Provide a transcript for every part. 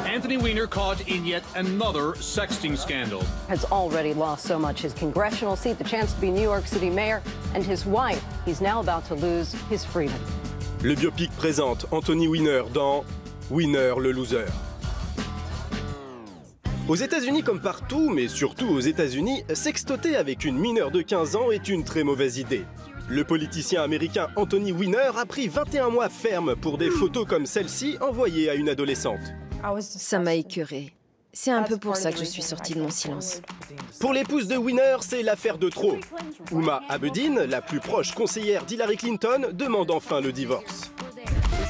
Anthony Weiner caught in yet another sexting scandal. Has already lost so much his congressional seat, the chance to be New York City mayor, and his wife. He's now about to lose his freedom. Le biopic présente Anthony Weiner dans Weiner le loser. Aux États-Unis comme partout, mais surtout aux États-Unis, sextoter avec une mineure de 15 ans est une très mauvaise idée. Le politicien américain Anthony Weiner a pris 21 mois ferme pour des photos comme celle-ci envoyées à une adolescente. Ça m'a écœurée. C'est un peu pour ça que je suis sortie de mon silence. Pour l'épouse de Weiner, c'est l'affaire de trop. Huma Abedin, la plus proche conseillère d'Hillary Clinton, demande enfin le divorce.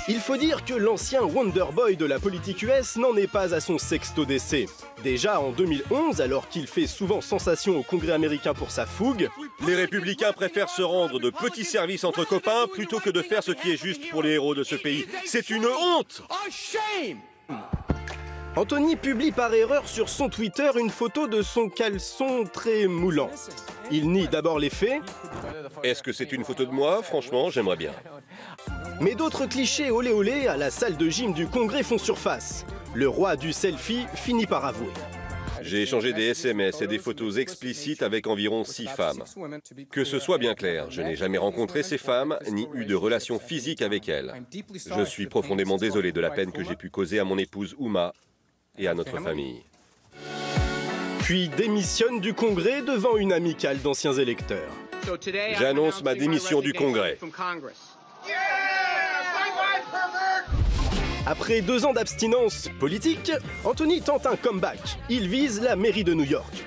Il faut dire que l'ancien Wonderboy de la politique US n'en est pas à son sexto décès. Déjà en 2011, alors qu'il fait souvent sensation au Congrès américain pour sa fougue, les républicains préfèrent se rendre de petits services entre copains plutôt que de faire ce qui est juste pour les héros de ce pays. C'est une honte! Anthony publie par erreur sur son Twitter une photo de son caleçon très moulant. Il nie d'abord les faits. Est-ce que c'est une photo de moi? Franchement, j'aimerais bien. Mais d'autres clichés olé olé à la salle de gym du Congrès font surface. Le roi du selfie finit par avouer. J'ai échangé des SMS et des photos explicites avec environ 6 femmes. Que ce soit bien clair, je n'ai jamais rencontré ces femmes, ni eu de relation physique avec elles. Je suis profondément désolé de la peine que j'ai pu causer à mon épouse Huma et à notre famille. Puis démissionne du Congrès devant une amicale d'anciens électeurs. J'annonce ma démission du Congrès. Après 2 ans d'abstinence politique, Anthony tente un comeback. Il vise la mairie de New York.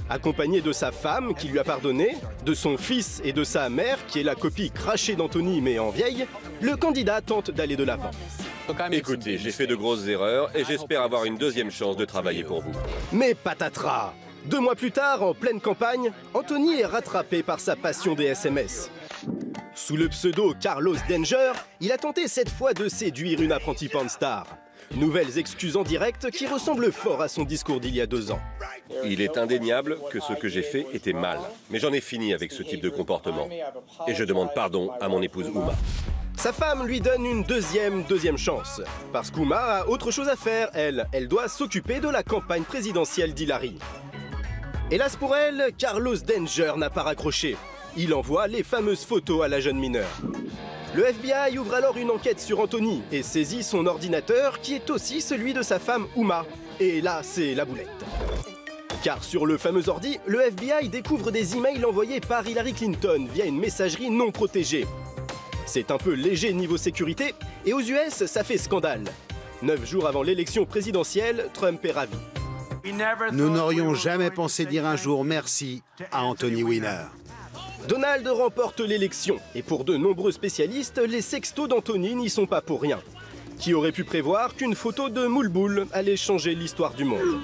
Accompagné de sa femme, qui lui a pardonné, de son fils et de sa mère, qui est la copie crachée d'Anthony mais en vieille, le candidat tente d'aller de l'avant. Écoutez, j'ai fait de grosses erreurs et j'espère avoir une deuxième chance de travailler pour vous. Mais patatras! 2 mois plus tard, en pleine campagne, Anthony est rattrapé par sa passion des SMS. Sous le pseudo Carlos Danger, il a tenté cette fois de séduire une apprentie pornstar. Nouvelles excuses en direct qui ressemblent fort à son discours d'il y a 2 ans. Il est indéniable que ce que j'ai fait était mal, mais j'en ai fini avec ce type de comportement. Et je demande pardon à mon épouse Huma. Sa femme lui donne une deuxième chance. Parce qu'Huma a autre chose à faire, elle doit s'occuper de la campagne présidentielle d'Hillary. Hélas pour elle, Carlos Danger n'a pas raccroché. Il envoie les fameuses photos à la jeune mineure. Le FBI ouvre alors une enquête sur Anthony et saisit son ordinateur qui est aussi celui de sa femme Huma. Et là, c'est la boulette. Car sur le fameux ordi, le FBI découvre des emails envoyés par Hillary Clinton via une messagerie non protégée. C'est un peu léger niveau sécurité et aux US, ça fait scandale. 9 jours avant l'élection présidentielle, Trump est ravi. Nous n'aurions jamais pensé dire un jour merci à Anthony Weiner. Donald remporte l'élection, et pour de nombreux spécialistes, les sextos d'Anthony n'y sont pas pour rien. Qui aurait pu prévoir qu'une photo de Moulboul allait changer l'histoire du monde?